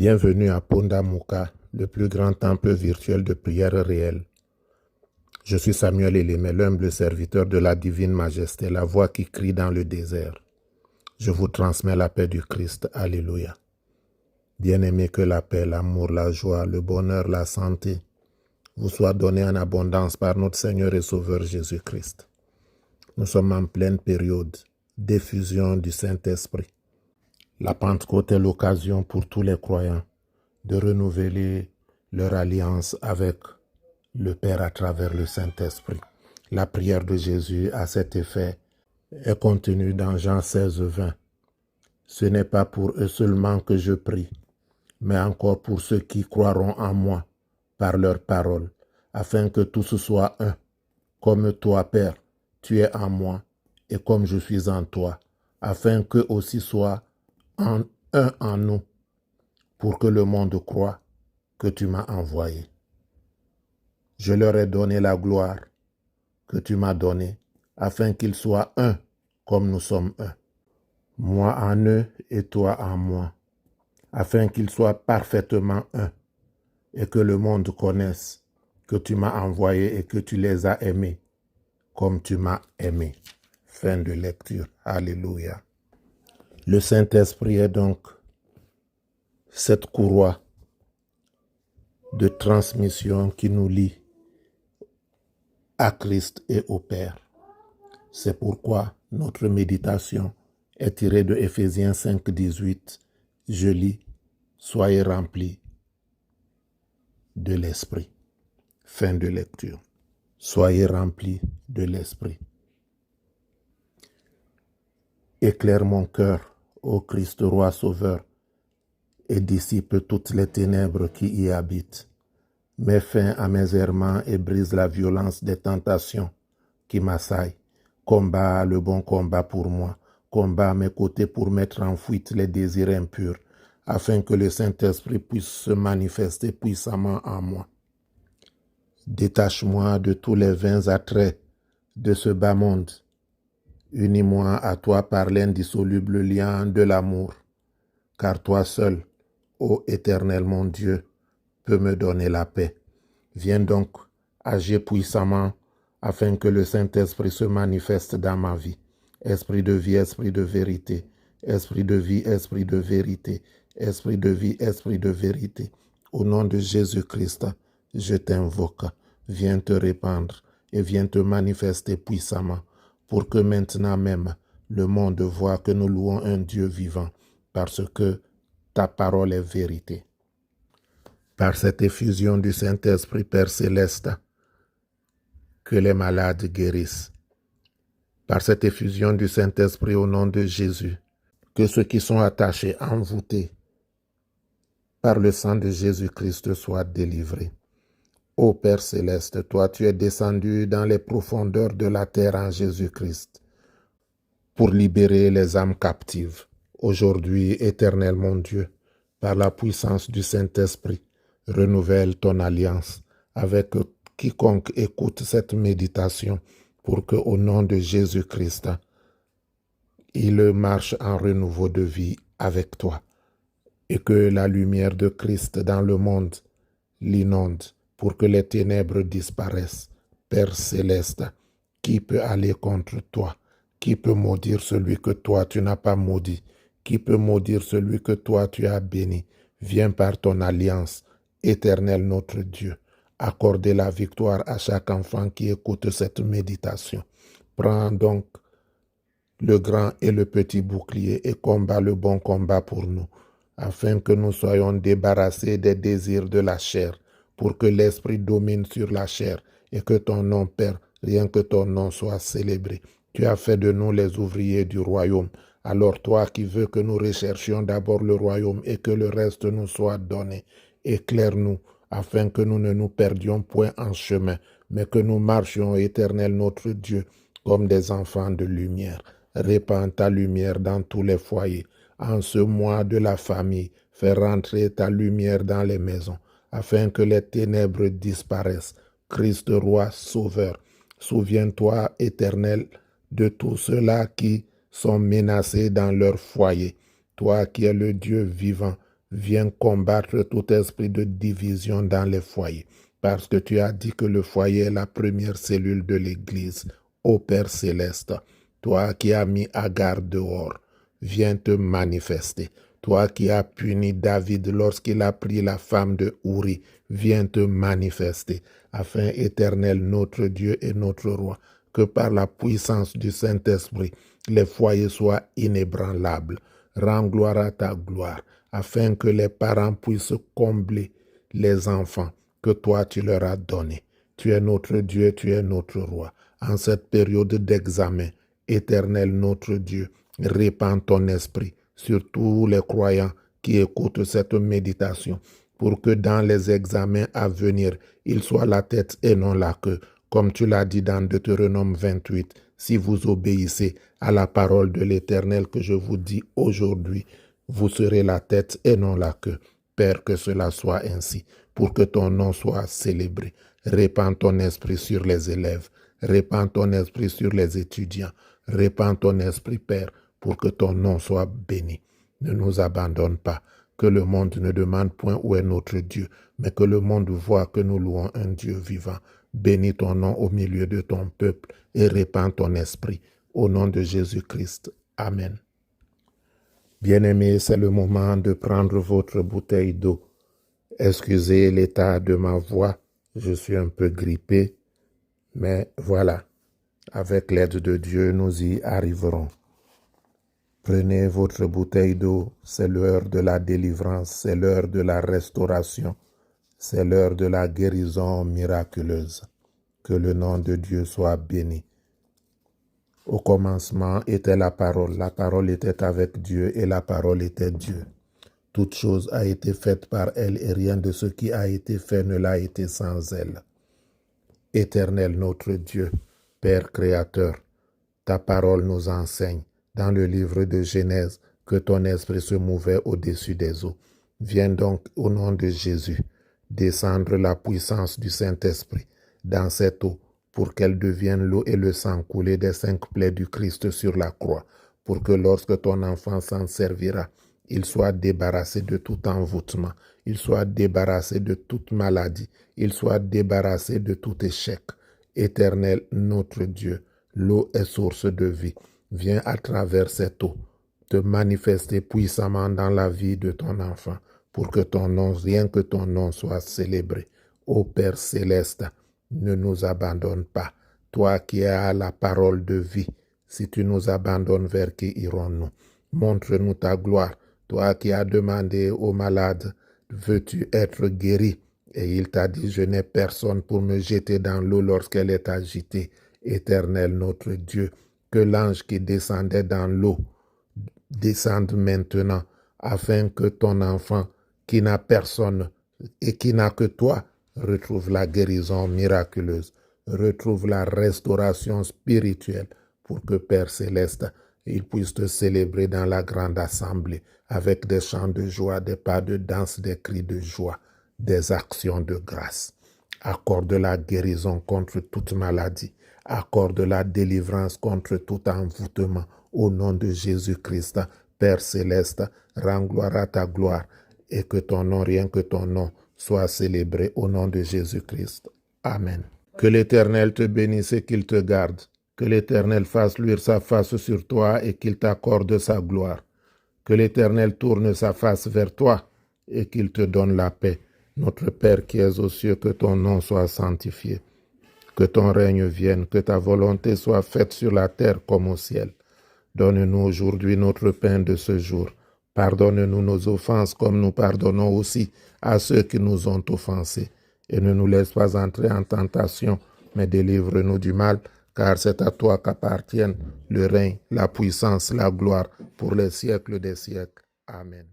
Bienvenue à Ponda Muka, le plus grand temple virtuel de prière réelle. Je suis Samuel Elémé, l'humble serviteur de la divine majesté, la voix qui crie dans le désert. Je vous transmets la paix du Christ. Alléluia. Bien-aimés, que la paix, l'amour, la joie, le bonheur, la santé vous soient donnés en abondance par notre Seigneur et Sauveur Jésus-Christ. Nous sommes en pleine période d'effusion du Saint-Esprit. La Pentecôte est l'occasion pour tous les croyants de renouveler leur alliance avec le Père à travers le Saint-Esprit. La prière de Jésus à cet effet est contenue dans Jean 16, 20. Ce n'est pas pour eux seulement que je prie, mais encore pour ceux qui croiront en moi par leur parole, afin que tous soient un, comme toi, Père, tu es en moi, et comme je suis en toi, afin qu'eux aussi soient un en nous, pour que le monde croie que tu m'as envoyé. Je leur ai donné la gloire que tu m'as donnée, afin qu'ils soient un, comme nous sommes un. Moi en eux et toi en moi, afin qu'ils soient parfaitement un, et que le monde connaisse que tu m'as envoyé et que tu les as aimés, comme tu m'as aimé. Fin de lecture. Alléluia. Le Saint-Esprit est donc cette courroie de transmission qui nous lie à Christ et au Père. C'est pourquoi notre méditation est tirée de Éphésiens 5, 18. Je lis, soyez remplis de l'Esprit. Fin de lecture. Soyez remplis de l'Esprit. Éclaire mon cœur, ô Christ roi sauveur, et dissipe toutes les ténèbres qui y habitent. Mets fin à mes errements et brise la violence des tentations qui m'assaillent. Combat le bon combat pour moi. Combat à mes côtés pour mettre en fuite les désirs impurs, afin que le Saint-Esprit puisse se manifester puissamment en moi. Détache-moi de tous les vains attraits de ce bas monde. Unis-moi à toi par l'indissoluble lien de l'amour, car toi seul, ô Éternel mon Dieu, peux me donner la paix. Viens donc agir puissamment afin que le Saint-Esprit se manifeste dans ma vie. Esprit de vie, esprit de vérité, esprit de vie, esprit de vérité, esprit de vie, esprit de vérité. Au nom de Jésus-Christ, je t'invoque. Viens te répandre et viens te manifester puissamment pour que maintenant même le monde voit que nous louons un Dieu vivant parce que ta parole est vérité. Par cette effusion du Saint-Esprit, Père Céleste, que les malades guérissent. Par cette effusion du Saint-Esprit au nom de Jésus, que ceux qui sont attachés, envoûtés par le sang de Jésus-Christ soient délivrés. Ô Père Céleste, toi tu es descendu dans les profondeurs de la terre en Jésus-Christ pour libérer les âmes captives. Aujourd'hui, Éternel mon Dieu, par la puissance du Saint-Esprit, renouvelle ton alliance avec quiconque écoute cette méditation pour que, au nom de Jésus-Christ, il marche en renouveau de vie avec toi et que la lumière de Christ dans le monde l'inonde pour que les ténèbres disparaissent. Père Céleste, qui peut aller contre toi? Qui peut maudire celui que toi tu n'as pas maudit? Qui peut maudire celui que toi tu as béni? Viens par ton alliance, Éternel notre Dieu, accorder la victoire à chaque enfant qui écoute cette méditation. Prends donc le grand et le petit bouclier et combat le bon combat pour nous, afin que nous soyons débarrassés des désirs de la chair, pour que l'esprit domine sur la chair et que ton nom, Père, rien que ton nom soit célébré. Tu as fait de nous les ouvriers du royaume. Alors toi qui veux que nous recherchions d'abord le royaume et que le reste nous soit donné, éclaire-nous afin que nous ne nous perdions point en chemin, mais que nous marchions, Éternel notre Dieu, comme des enfants de lumière. Répands ta lumière dans tous les foyers. En ce mois de la famille, fais rentrer ta lumière dans les maisons, afin que les ténèbres disparaissent. Christ roi sauveur, souviens-toi, Éternel, de tous ceux-là qui sont menacés dans leur foyer. Toi qui es le Dieu vivant, Viens combattre tout esprit de division dans les foyers, parce que tu as dit que le foyer est la première cellule de l'Église. Ô Père céleste, toi qui as mis Agar dehors, viens te manifester. Toi qui as puni David lorsqu'il a pris la femme de Uri, viens te manifester, afin, Éternel, notre Dieu et notre Roi, que par la puissance du Saint-Esprit, les foyers soient inébranlables. Rends gloire à ta gloire, afin que les parents puissent combler les enfants que toi tu leur as donnés. Tu es notre Dieu, tu es notre Roi. En cette période d'examen, Éternel notre Dieu, répands ton esprit sur tous les croyants qui écoutent cette méditation, pour que dans les examens à venir, ils soient la tête et non la queue, comme tu l'as dit dans Deutéronome 28, si vous obéissez à la parole de l'Éternel que je vous dis aujourd'hui, vous serez la tête et non la queue. Père, que cela soit ainsi, pour que ton nom soit célébré. Répands ton esprit sur les élèves, répands ton esprit sur les étudiants, répands ton esprit, Père, pour que ton nom soit béni. Ne nous abandonne pas, que le monde ne demande point où est notre Dieu, mais que le monde voit que nous louons un Dieu vivant. Bénis ton nom au milieu de ton peuple et répands ton esprit. Au nom de Jésus-Christ. Amen. Bien-aimés, c'est le moment de prendre votre bouteille d'eau. Excusez l'état de ma voix, je suis un peu grippé, mais voilà, avec l'aide de Dieu, nous y arriverons. Prenez votre bouteille d'eau, c'est l'heure de la délivrance, c'est l'heure de la restauration, c'est l'heure de la guérison miraculeuse. Que le nom de Dieu soit béni. Au commencement était la parole était avec Dieu et la parole était Dieu. Toute chose a été faite par elle et rien de ce qui a été fait ne l'a été sans elle. Éternel notre Dieu, Père créateur, ta parole nous enseigne dans le livre de Genèse que ton esprit se mouvait au-dessus des eaux. Viens donc au nom de Jésus descendre la puissance du Saint-Esprit dans cette eau pour qu'elle devienne l'eau et le sang coulé des 5 plaies du Christ sur la croix, pour que lorsque ton enfant s'en servira, il soit débarrassé de tout envoûtement, il soit débarrassé de toute maladie, il soit débarrassé de tout échec. Éternel notre Dieu, l'eau est source de vie. Viens à travers cette eau te manifester puissamment dans la vie de ton enfant, pour que ton nom, rien que ton nom soit célébré. Ô Père céleste, ne nous abandonne pas. Toi qui as la parole de vie, si tu nous abandonnes, vers qui irons-nous? Montre-nous ta gloire. Toi qui as demandé aux malades, veux-tu être guéri? Et il t'a dit, je n'ai personne pour me jeter dans l'eau lorsqu'elle est agitée. Éternel notre Dieu, que l'ange qui descendait dans l'eau descende maintenant, afin que ton enfant, qui n'a personne et qui n'a que toi, retrouve la guérison miraculeuse, retrouve la restauration spirituelle, pour que Père Céleste, il puisse te célébrer dans la grande assemblée, avec des chants de joie, des pas de danse, des cris de joie, des actions de grâce. Accorde la guérison contre toute maladie, accorde la délivrance contre tout envoûtement, au nom de Jésus-Christ. Père Céleste, rends gloire à ta gloire, et que ton nom, rien que ton nom, soit célébré au nom de Jésus-Christ. Amen. Que l'Éternel te bénisse et qu'il te garde. Que l'Éternel fasse luire sa face sur toi et qu'il t'accorde sa gloire. Que l'Éternel tourne sa face vers toi et qu'il te donne la paix. Notre Père qui es aux cieux, que ton nom soit sanctifié. Que ton règne vienne, que ta volonté soit faite sur la terre comme au ciel. Donne-nous aujourd'hui notre pain de ce jour. Pardonne-nous nos offenses comme nous pardonnons aussi à ceux qui nous ont offensés. Et ne nous laisse pas entrer en tentation, mais délivre-nous du mal, car c'est à toi qu'appartiennent le règne, la puissance, la gloire pour les siècles des siècles. Amen.